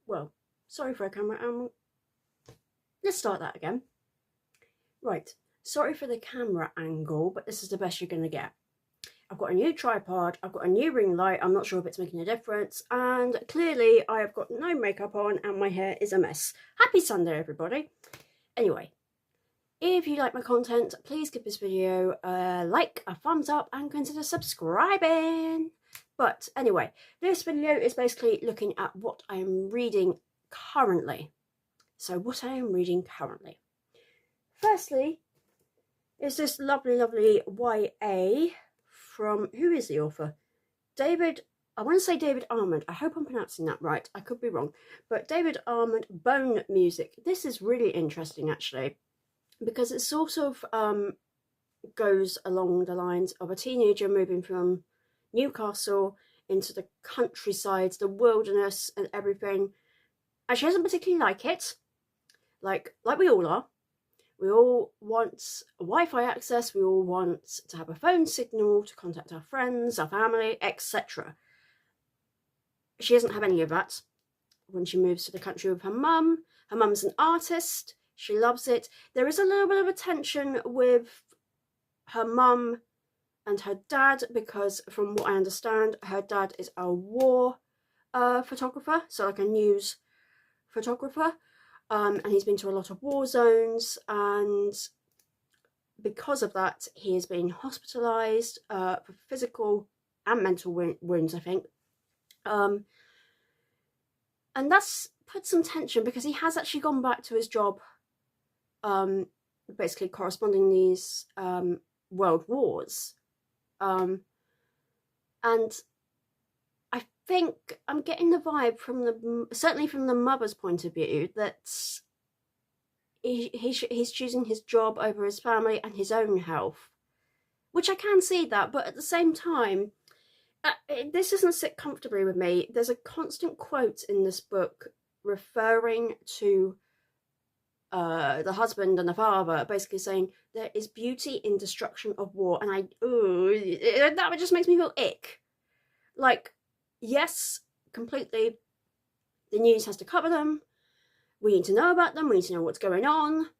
well, sorry for a camera. Let's start that again. Right, sorry for the camera angle, but this is the best you're going to get. I've got a new tripod, I've got a new ring light, I'm not sure if it's making a difference, and clearly I have got no makeup on and my hair is a mess. Happy Sunday, everybody. Anyway, if you like my content, please give this video a like, a thumbs up, and consider subscribing. But anyway, this video is basically looking at what I am reading currently. So what I am reading currently. Firstly, is this lovely, lovely YA from, who is the author? David, I want to say David Armand. I hope I'm pronouncing that right. I could be wrong. But David Armand, Bone Music. This is really interesting, actually, because it sort of goes along the lines of a teenager moving from Newcastle into the countryside, the wilderness and everything. And she doesn't particularly like it. Like we all are. We all want Wi-Fi access, we all want to have a phone signal to contact our friends, our family, etc. She doesn't have any of that when she moves to the country with her mum. Her mum's an artist, she loves it. There is a little bit of a tension with her mum and her dad because, from what I understand, her dad is a war photographer, so like a news photographer. And he's been to a lot of war zones, and because of that he has been hospitalised for physical and mental wounds, I think. And that's put some tension because he has actually gone back to his job, basically corresponding these world wars. And I think I'm getting the vibe from certainly from the mother's point of view, that he's choosing his job over his family and his own health, which I can see that, but at the same time, this doesn't sit comfortably with me. There's a constant quote in this book referring to the husband and the father, basically saying there is beauty in destruction of war, and that just makes me feel ick. Like, yes, completely, the news has to cover them, we need to know about them, we need to know what's going on,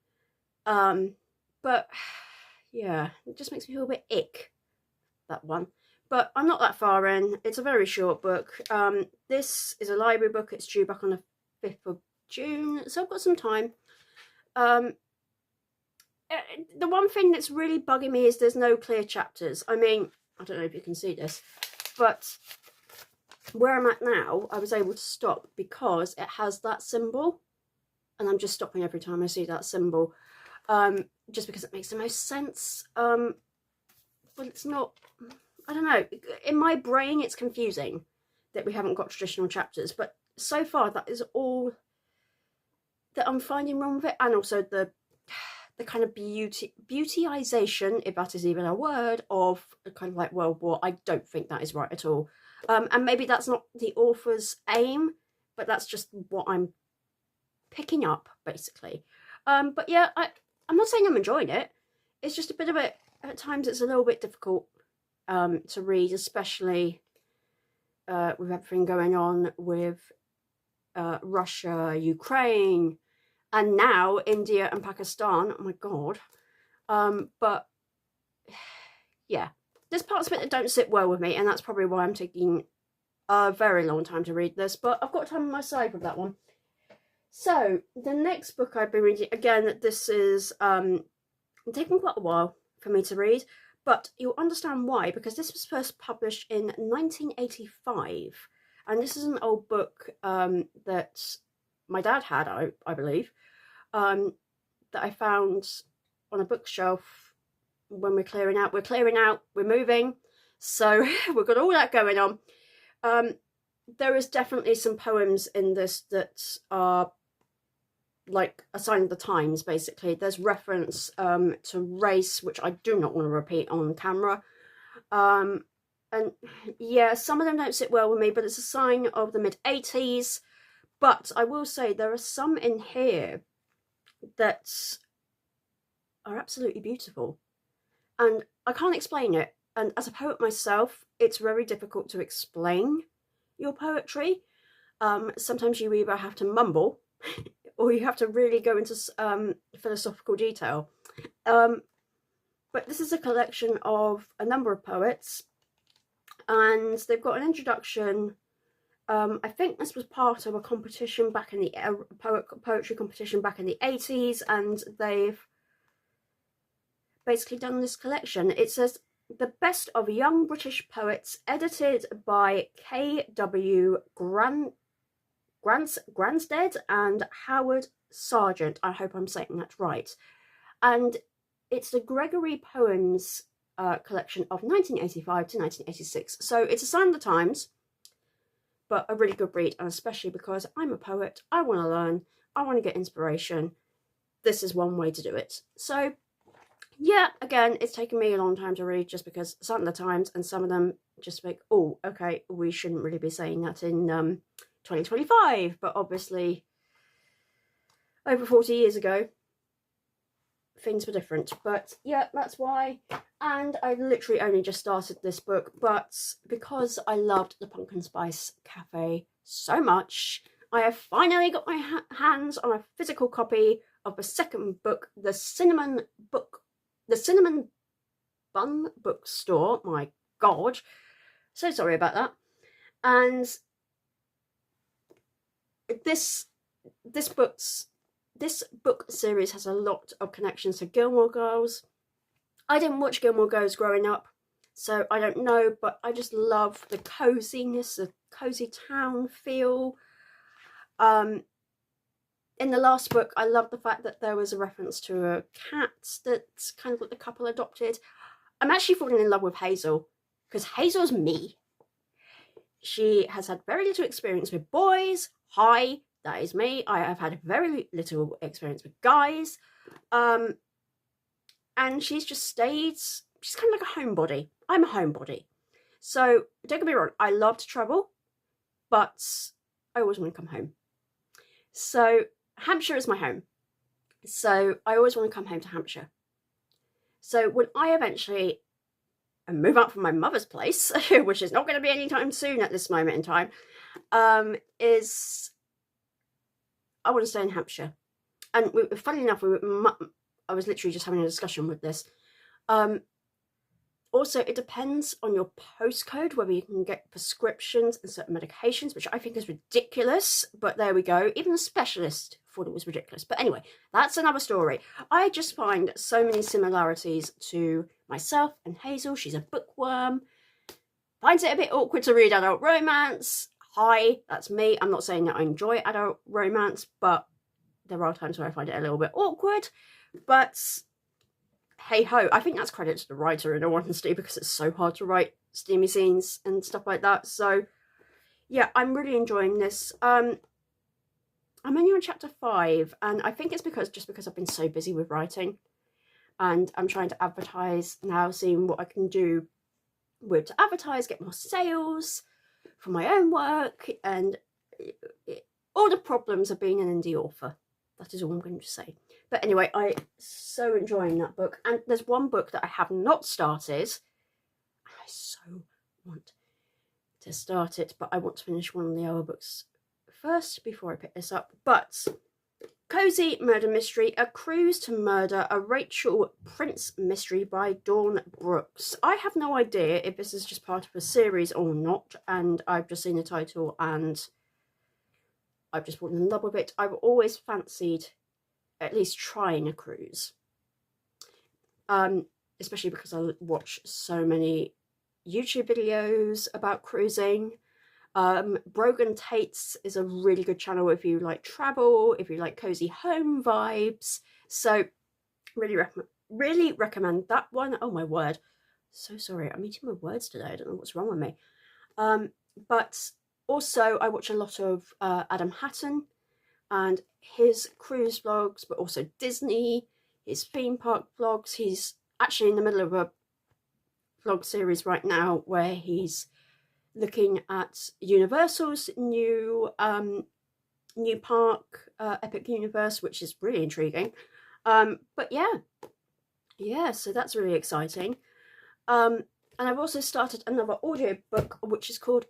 but yeah, it just makes me feel a bit ick, that one. But I'm not that far in. It's a very short book. This is a library book. It's due back on the 5th of June, so I've got some time. The one thing that's really bugging me is there's no clear chapters. I mean, I don't know if you can see this, but where I'm at now, I was able to stop because it has that symbol, and I'm just stopping every time I see that symbol, just because it makes the most sense. But it's not, I don't know, in my brain it's confusing that we haven't got traditional chapters, but so far that is all that I'm finding wrong with it. And also the kind of beautyization, if that is even a word, of kind of like World War. I don't think that is right at all. And maybe that's not the author's aim, but that's just what I'm picking up, basically. But yeah, I'm not saying I'm enjoying it. It's just a bit of it. At times it's a little bit difficult to read, especially with everything going on with Russia, Ukraine, and now India and Pakistan. Oh my god. But yeah, there's parts of it that don't sit well with me, and that's probably why I'm taking a very long time to read this, but I've got time on my side with that one. So the next book I've been reading, again, this is taking quite a while for me to read, but you'll understand why, because this was first published in 1985, and this is an old book that my dad had, I believe, that I found on a bookshelf when we're clearing out, we're moving, so we've got all that going on. There is definitely some poems in this that are like a sign of the times, basically. There's reference to race, which I do not want to repeat on camera. And yeah, some of them don't sit well with me, but it's a sign of the mid-80s. But I will say there are some in here that are absolutely beautiful. And I can't explain it. And as a poet myself, it's very difficult to explain your poetry. Sometimes you either have to mumble or you have to really go into philosophical detail. But this is a collection of a number of poets, and they've got an introduction. I think this was part of a competition back in the poetry competition back in the 80s, and they've basically done this collection. It says the best of young British poets, edited by K.W. Gransden and Howard Sargent. I hope I'm saying that right. And it's the Gregory Poems collection of 1985 to 1986. So it's a sign of the times, but a really good read, and especially because I'm a poet, I want to learn, I want to get inspiration. This is one way to do it. So yeah, again, it's taken me a long time to read, just because some of the times and some of them just think, oh, okay, we shouldn't really be saying that in 2025, but obviously over 40 years ago things were different. But yeah, that's why. And I literally only just started this book, but because I loved the Pumpkin Spice Cafe so much, I have finally got my hands on a physical copy of the second book, the Cinnamon Bun Bookstore. My god, so sorry about that. And this book series has a lot of connections to Gilmore Girls. I didn't watch Gilmore Girls growing up, so I don't know, but I just love the coziness, the cozy town feel. In the last book, I love the fact that there was a reference to a cat that's kind of what the couple adopted. I'm actually falling in love with Hazel, because Hazel's me. She has had very little experience with boys. Hi, that is me. I have had very little experience with guys. And she's just stayed, she's kind of like a homebody. I'm a homebody. So don't get me wrong, I love to travel, but I always want to come home. So Hampshire is my home. So I always want to come home to Hampshire. So when I eventually move out from my mother's place, which is not going to be anytime soon at this moment in time, is I want to stay in Hampshire. And funny enough, I was literally just having a discussion with this. Also, it depends on your postcode whether you can get prescriptions and certain medications, which I think is ridiculous, but there we go. Even a specialist thought it was ridiculous. But anyway, that's another story. I just find so many similarities to myself and Hazel. She's a bookworm. Finds it a bit awkward to read adult romance. Hi, that's me. I'm not saying that I enjoy adult romance, but there are times where I find it a little bit awkward. But hey ho, I think that's credit to the writer, in all honesty, because it's so hard to write steamy scenes and stuff like that. So yeah, I'm really enjoying this. I'm only on chapter 5, and I think it's because I've been so busy with writing, and I'm trying to advertise now, seeing what I can do with to advertise, get more sales for my own work, and all the problems of being an indie author. That is all I'm going to say. But anyway, I'm so enjoying that book. And there's one book that I have not started. I so want to start it, but I want to finish one of the other books first before I pick this up. But Cozy Murder Mystery, A Cruise to Murder, a Rachel Prince mystery by Dawn Brooks. I have no idea if this is just part of a series or not, and I've just seen the title and I've just fallen in love with it. I've always fancied at least trying a cruise, especially because I watch so many YouTube videos about cruising. Brogan Tate's is a really good channel if you like travel, if you like cozy home vibes. So really recommend that one. Oh my word, so sorry, I'm eating my words today. I don't know what's wrong with me. But also I watch a lot of Adam Hatton and his cruise vlogs, but also Disney, his theme park vlogs. He's actually in the middle of a vlog series right now where he's looking at Universal's new park, Epic Universe, which is really intriguing. But yeah, so that's really exciting. And I've also started another audiobook, which is called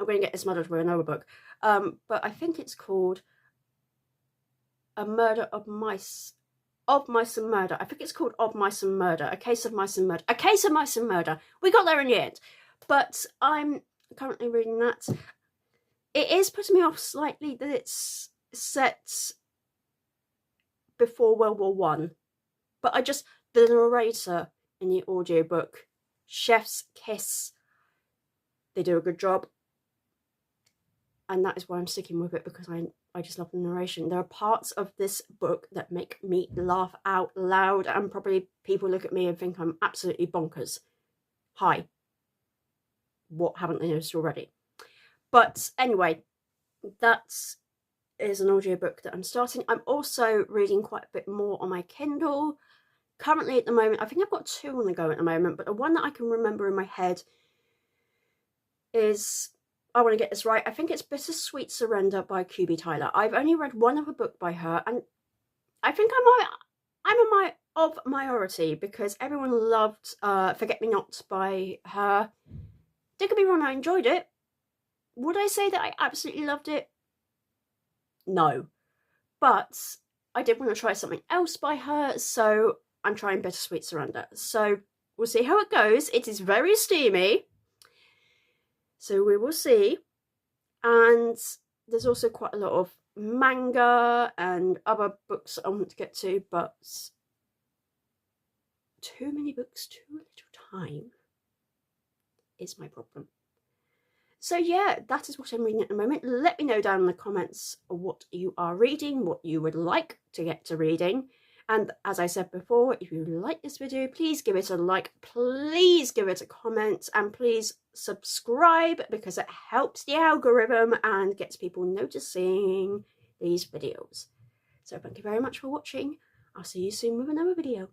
I'm going to get this muddled with another book. But I think it's called A Murder of Mice. Of Mice and Murder. I think it's called Of Mice and Murder. A Case of Mice and Murder. A Case of Mice and Murder. We got there in the end. But I'm currently reading that. It is putting me off slightly that it's set before World War One. But the narrator in the audiobook, chef's kiss, they do a good job. And that is why I'm sticking with it, because I just love the narration. There are parts of this book that make me laugh out loud, and probably people look at me and think I'm absolutely bonkers. Hi. What haven't they noticed already? But anyway, that is an audiobook that I'm starting. I'm also reading quite a bit more on my Kindle. Currently at the moment, I think I've got 2 on the go at the moment, but the one that I can remember in my head is, I want to get this right, I think it's Bittersweet Surrender by Q.B. Tyler. I've only read one other book by her, and I think I'm of minority, because everyone loved Forget Me Not by her. Don't get me wrong, I enjoyed it. Would I say that I absolutely loved it? No. But I did want to try something else by her, so I'm trying Bittersweet Surrender. So we'll see how it goes. It is very steamy, so we will see. And there's also quite a lot of manga and other books I want to get to, but too many books, too little time is my problem. So yeah, that is what I'm reading at the moment. Let me know down in the comments what you are reading, what you would like to get to reading. And as I said before, if you like this video, please give it a like, please give it a comment, and please subscribe, because it helps the algorithm and gets people noticing these videos. So thank you very much for watching. I'll see you soon with another video.